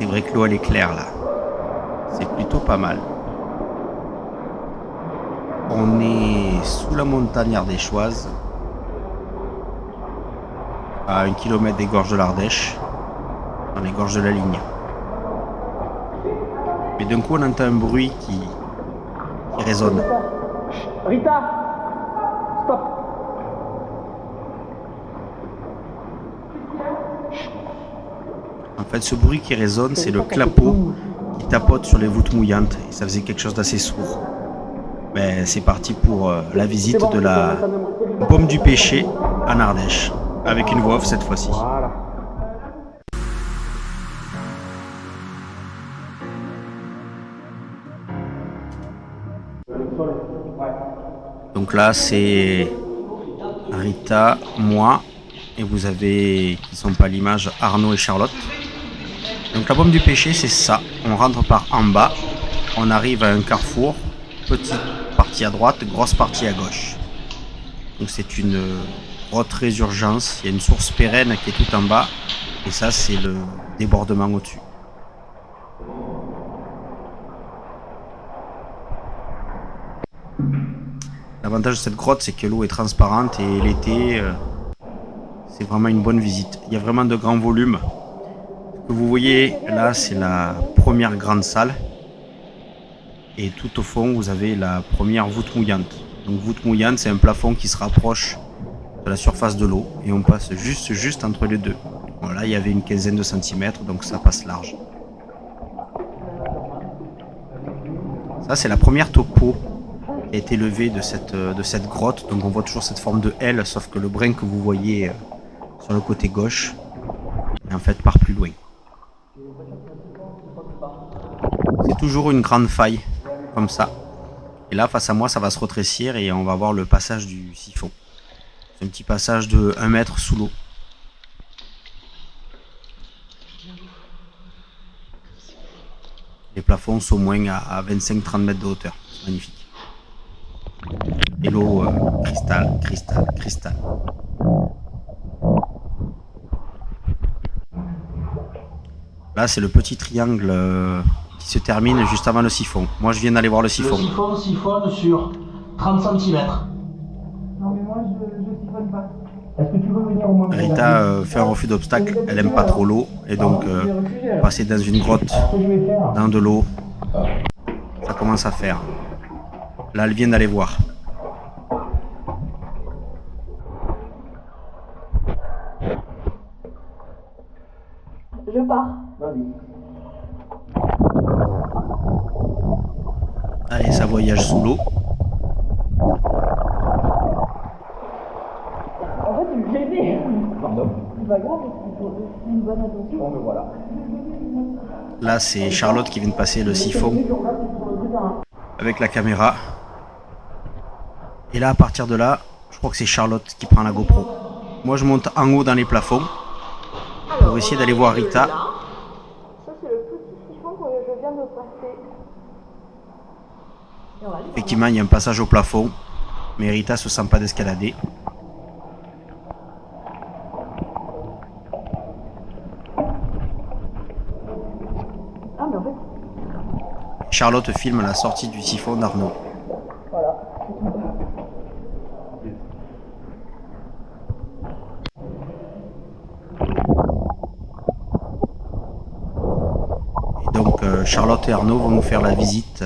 C'est vrai que l'eau elle est claire là. C'est plutôt pas mal. On est sous la montagne ardéchoise, à 1 kilomètre des gorges de l'Ardèche, dans les gorges de la Ligne. Mais d'un coup on entend un bruit qui résonne. Rita, stop. En fait, ce bruit qui résonne, c'est le clapot qui tapote sur les voûtes mouillantes. Et ça faisait quelque chose d'assez sourd. Ben, c'est parti pour la visite de la Baume du Pêcher en Ardèche. Avec une voix off cette fois-ci. Voilà. Donc là, c'est Rita, moi, et vous avez, qui sont pas à l'image, Arnaud et Charlotte. Donc la Baume du Pêcher, c'est ça. On rentre par en bas, on arrive à un carrefour, petite partie à droite, grosse partie à gauche. Donc c'est une grotte résurgence, il y a une source pérenne qui est tout en bas, et ça c'est le débordement au-dessus. L'avantage de cette grotte, c'est que l'eau est transparente et l'été, c'est vraiment une bonne visite. Il y a vraiment de grands volumes. Ce que vous voyez là, c'est la première grande salle. Et tout au fond, vous avez la première voûte mouillante. Donc voûte mouillante, c'est un plafond qui se rapproche de la surface de l'eau. Et on passe juste entre les deux. Voilà, il y avait une quinzaine de centimètres, donc ça passe large. Ça, c'est la première topo qui a été levée de cette grotte. Donc on voit toujours cette forme de L, sauf que le brin que vous voyez sur le côté gauche est en fait part plus loin. C'est toujours une grande faille, comme ça. Et là, face à moi, ça va se rétrécir et on va voir le passage du siphon. C'est un petit passage de 1 mètre sous l'eau. Les plafonds sont au moins à 25-30 mètres de hauteur. C'est magnifique. Et l'eau, cristal. Là, c'est le petit triangle qui se termine juste avant le siphon. Moi, je viens d'aller voir le siphon. Le siphon siphonne sur 30 cm. Non mais moi je siphonne pas. Est-ce que tu veux venir au moins Rita fait un refus d'obstacle. Elle aime pas trop l'eau. Et donc, passer dans une grotte, dans de l'eau, ça commence à faire. Là, elle vient d'aller voir. Je pars. Vas-y. Allez, ça voyage sous l'eau. En fait, tu me gênais. Pardon. C'est pas grave, c'est une bonne attention. Bon, ben voilà. Là, c'est Charlotte qui vient de passer le siphon avec la caméra. Et là, à partir de là, je crois que c'est Charlotte qui prend la GoPro. Moi, je monte en haut dans les plafonds pour essayer d'aller voir Rita. Ça, c'est le petit siphon que je viens de passer. Et on va aller voir. Effectivement, il y a un passage au plafond, mais Rita se sent pas d'escalader. Ah, mais en fait, Charlotte filme la sortie du siphon d'Arnaud. voilà. Et donc, Charlotte et Arnaud vont nous faire la visite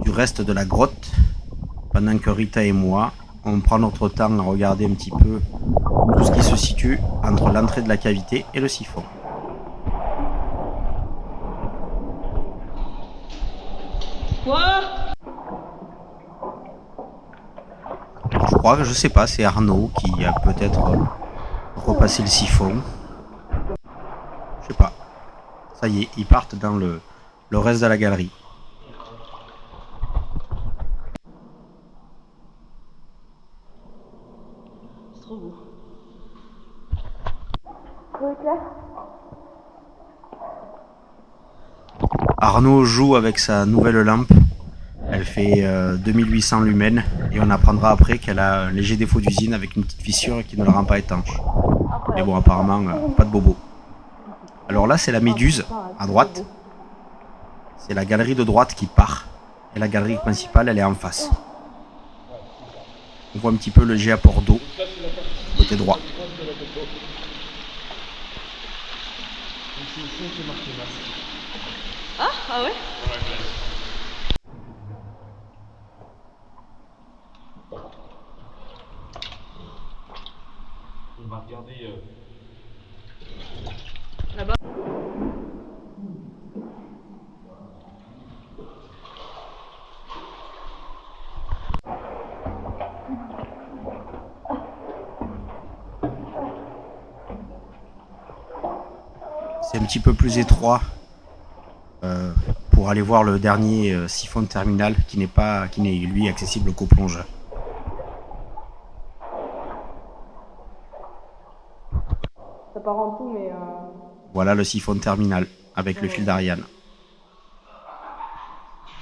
du reste de la grotte, pendant que Rita et moi, on prend notre temps à regarder un petit peu tout ce qui se situe entre l'entrée de la cavité et le siphon. Je crois que je sais pas, c'est Arnaud qui a peut-être repassé le siphon. Je sais pas. Ça y est, ils partent dans le reste de la galerie. C'est trop beau. Trop clair. Arnaud joue avec sa nouvelle lampe. Elle fait 2800 lumens et on apprendra après qu'elle a un léger défaut d'usine avec une petite fissure qui ne la rend pas étanche. Mais bon, apparemment, pas de bobo. Alors là, c'est la Méduse, à droite. C'est la galerie de droite qui part. Et la galerie principale, elle est en face. On voit un petit peu le jet à port d'eau, côté droit. Ah ouais. On va regarder. Là-bas. C'est un petit peu plus étroit pour aller voir le dernier siphon de terminal qui n'est lui accessible qu'aux plongeurs. Ça part en tout, mais. Voilà le siphon de terminal avec le fil d'Ariane.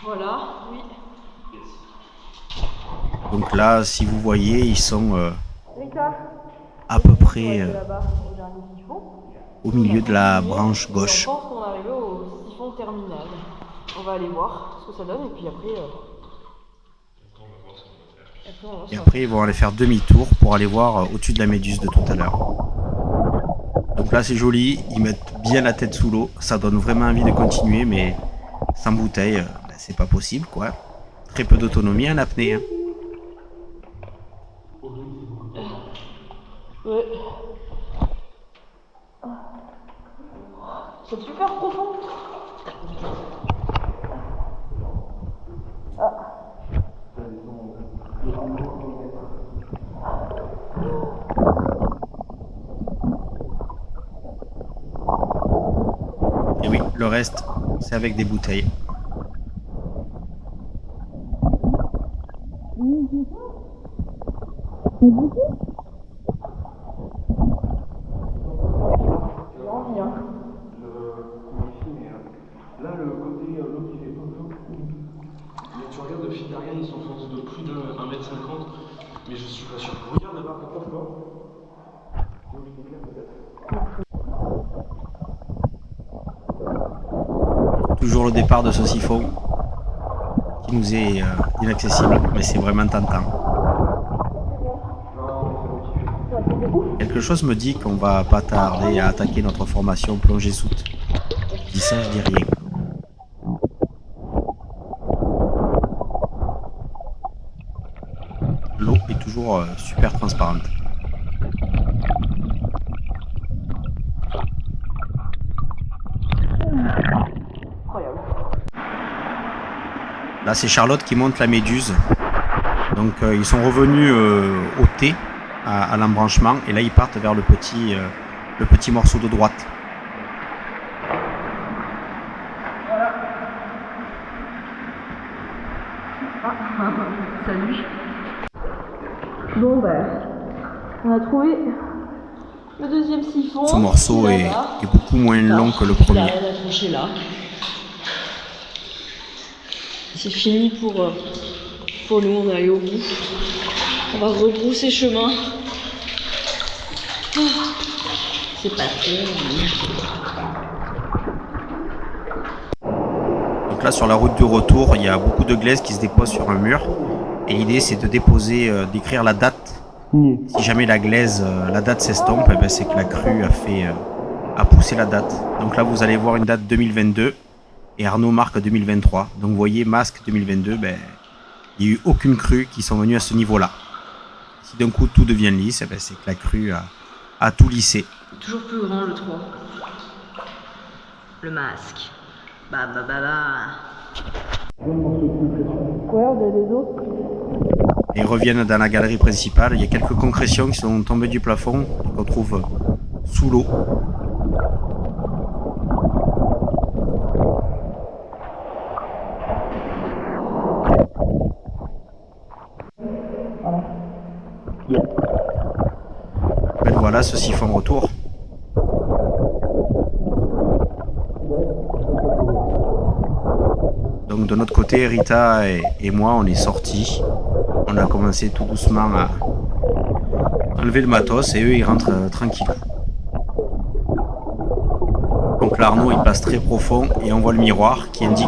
Voilà, oui. Donc là, si vous voyez, ils sont Rita, à peu près là-bas, au dernier siphon. au milieu de la branche Et gauche. on pense qu'on est arrivé au siphon terminal. On va aller voir ce que ça donne et puis après. On va voir Et après, ils vont aller faire demi-tour pour aller voir au-dessus de la Méduse de tout à l'heure. Donc là, c'est joli. Ils mettent bien la tête sous l'eau. Ça donne vraiment envie de continuer, mais sans bouteille, c'est pas possible, quoi. Très peu d'autonomie en apnée. Hein. Ouais. C'est super profond. Et oui, le reste, c'est avec des bouteilles. Là, le côté l'eau qui fait pas. Tu regardes le fil d'Ariane, ils sont force de plus d'1,50 m, mais je suis pas sûr. Regarde là-bas, rapproche-toi. Toujours le départ de ce siphon qui nous est inaccessible, mais c'est vraiment tentant. Quelque chose me dit qu'on va pas tarder à attaquer notre formation plongée soute. Je dis ça, je dis rien. L'eau est toujours super transparente. Incroyable. Là, c'est Charlotte qui monte la Méduse. Donc, ils sont revenus au T, à l'embranchement, et là, ils partent vers le petit morceau de droite. Salut. Bon ben, on a trouvé le deuxième siphon. Ce morceau qui est là-bas. beaucoup moins long que le Il a premier. rien accroché là. C'est fini pour nous, on est allé au bout. On va rebrousser chemin. Oh, c'est pas terrible. Donc là, sur la route du retour, il y a beaucoup de glaise qui se dépose sur un mur. Et l'idée, c'est de déposer, d'écrire la date. Si jamais la glaise, la date s'estompe, eh ben, c'est que la crue a poussé la date. Donc là, vous allez voir une date 2022 et Arnaud marque 2023. Donc vous voyez, masque 2022, ben, il n'y a eu aucune crue qui sont venues à ce niveau-là. Si d'un coup tout devient lisse, eh ben, c'est que la crue a tout lissé. Toujours plus grand le 3. Le masque. Bah. Ouais, on a des autres. Et ils reviennent dans la galerie principale. Il y a quelques concrétions qui sont tombées du plafond et qu'on trouve sous l'eau. Ben voilà, ce siphon retour. Donc de notre côté, Rita et moi, on est sortis. On a commencé tout doucement à enlever le matos et eux, ils rentrent tranquilles. On là, Arnaud, il passe très profond et on voit le miroir qui indique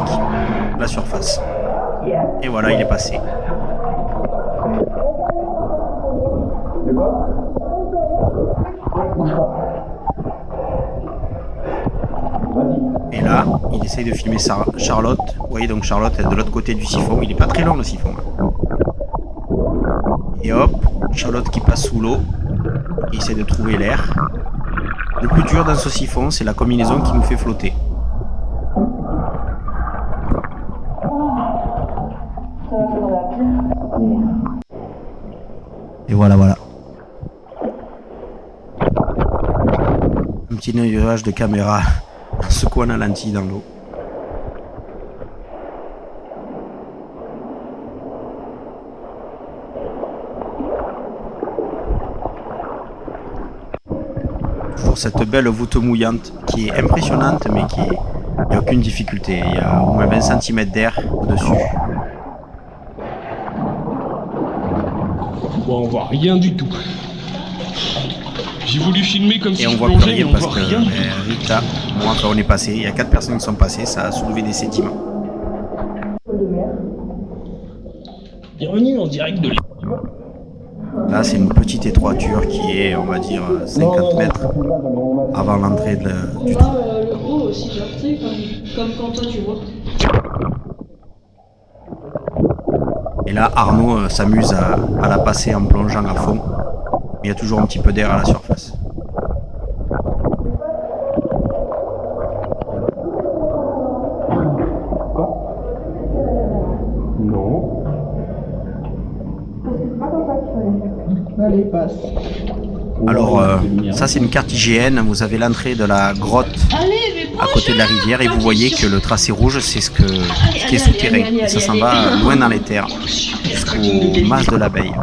la surface. Et voilà, il est passé. Et là, il essaye de filmer Charlotte. Vous voyez, donc Charlotte est de l'autre côté du siphon. Il n'est pas très long, le siphon. Et hop, Charlotte qui passe sous l'eau. Il essaie de trouver l'air. Le plus dur dans ce siphon, c'est la combinaison qui nous fait flotter. Et voilà. Un petit nuage de caméra en secouant la lentille dans l'eau. Toujours cette belle voûte mouillante qui est impressionnante, mais il n'y a aucune difficulté. Il y a au moins 20 cm d'air au-dessus. Bon, on voit rien du tout. J'ai voulu filmer comme si Et on je voit plus plongeais, rien mais on parce voit que rien du tout. Rita, moi quand on est passé, il y a 4 personnes qui sont passées, ça a soulevé des sédiments. Bienvenue en direct de l'île. Là c'est une petite étroiture qui est, on va dire, 50 mètres avant l'entrée du trou. Le gros aussi, genre, tu sais, comme quand toi tu vois. Et là Arnaud s'amuse à la passer en plongeant à fond. Mais il y a toujours un petit peu d'air à la surface. Non. Allez, passe. Alors ça c'est une carte IGN, vous avez l'entrée de la grotte à côté de la rivière et vous voyez que le tracé rouge c'est ce qui est souterrain. Et ça s'en va loin dans les terres, jusqu'aux masses de l'abeille.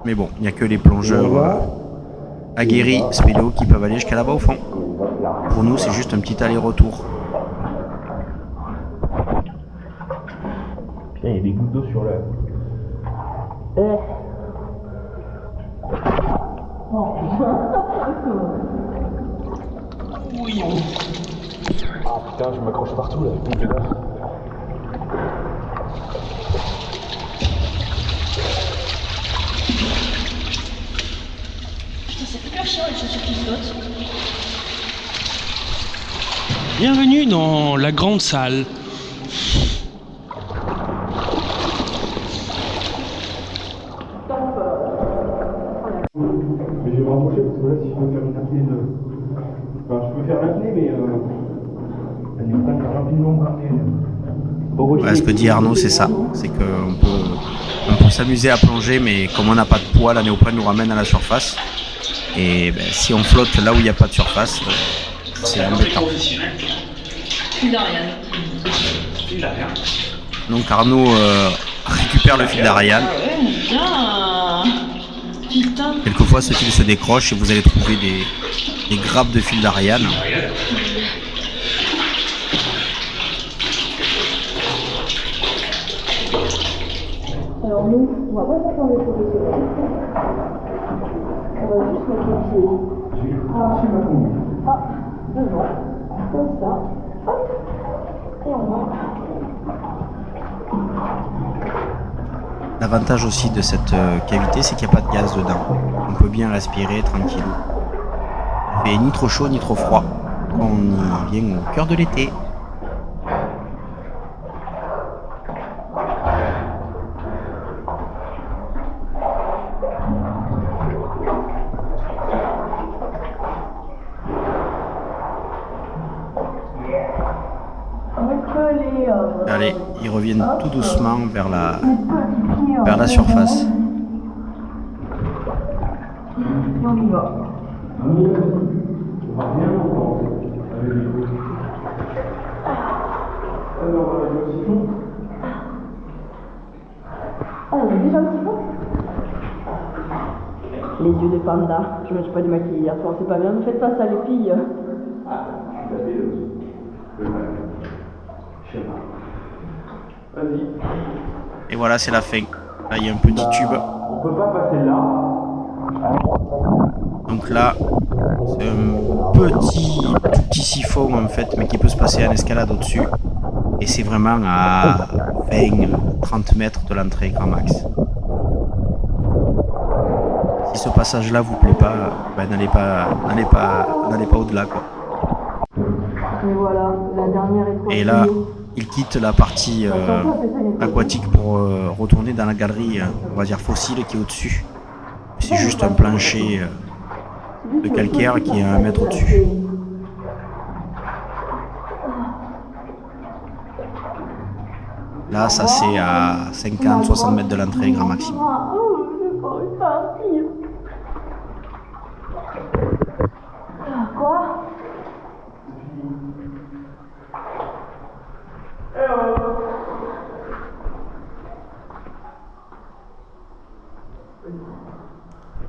Mais bon, il n'y a que les plongeurs aguerris, spéléos qui peuvent aller jusqu'à là-bas au fond. Pour nous c'est juste un petit aller-retour. Putain, il y a des gouttes d'eau sur le... Oui. Ah putain, je m'accroche partout là. Putain, c'est hyper chiant les chaussures qui flottent. Bienvenue dans la grande salle. Mais je vais me rapprocher parce que là, si je peux faire une apnée de. Enfin, je peux faire l'apnée, mais. Elle est pas rapidement apnée. Ouais, ce que dit Arnaud c'est ça, c'est qu'on peut s'amuser à plonger mais comme on n'a pas de poids, la néoprène nous ramène à la surface. Et ben, si on flotte là où il n'y a pas de surface, c'est embêtant. Fil d'Ariane. Donc Arnaud récupère le fil d'Ariane. Putain. Quelquefois ce fil se décroche et vous allez trouver des grappes de fil d'Ariane. Alors nous, on va pas faire les photos de soleil. On va juste mettre les pieds. Devant. Comme ça. Hop. Et on va. L'avantage aussi de cette cavité, c'est qu'il n'y a pas de gaz dedans. On peut bien respirer tranquille. Il fait ni trop chaud ni trop froid quand on y vient au cœur de l'été. Allez, ils reviennent tout doucement vers la surface. On y va. Ah, il y a déjà un petit peu. Les yeux de panda. Je me suis pas démaquillée hier soir, c'est pas bien. Ne faites pas ça, les filles. Vas-y. Et voilà, c'est la fin. Là, il y a un petit tube. On peut pas passer là. Donc là, C'est un tout petit siphon en fait, mais qui peut se passer en escalade au-dessus. Et c'est vraiment à 20-30 mètres de l'entrée grand max. Si ce passage-là vous plaît pas, ben n'allez pas au-delà quoi. Mais voilà, la dernière étoile. Et là, il quitte la partie aquatique pour retourner dans la galerie, on va dire fossile qui est au-dessus. C'est juste un plancher de calcaire qui est à 1 mètre au-dessus. Là, ça c'est à 50-60 mètres de l'entrée, grand maximum. Quoi?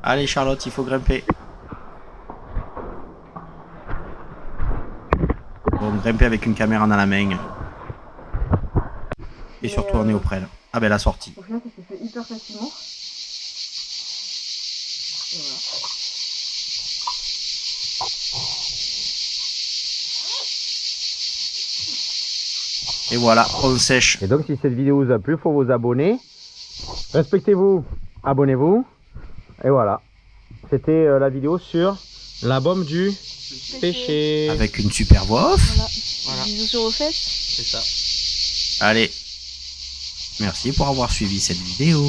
Allez Charlotte, il faut grimper. Bon, grimper avec une caméra dans la main. Et surtout on est auprès là. Ah ben la sortie. Au final, ça s'est fait hyper facilement. Et voilà, on sèche. Et donc si cette vidéo vous a plu, il faut vous abonner. Respectez-vous, abonnez-vous. Et voilà. C'était la vidéo sur la bombe du pêcher. Avec une super voix off. Voilà. Bisous sur vos fesses. C'est ça. Allez. Merci pour avoir suivi cette vidéo.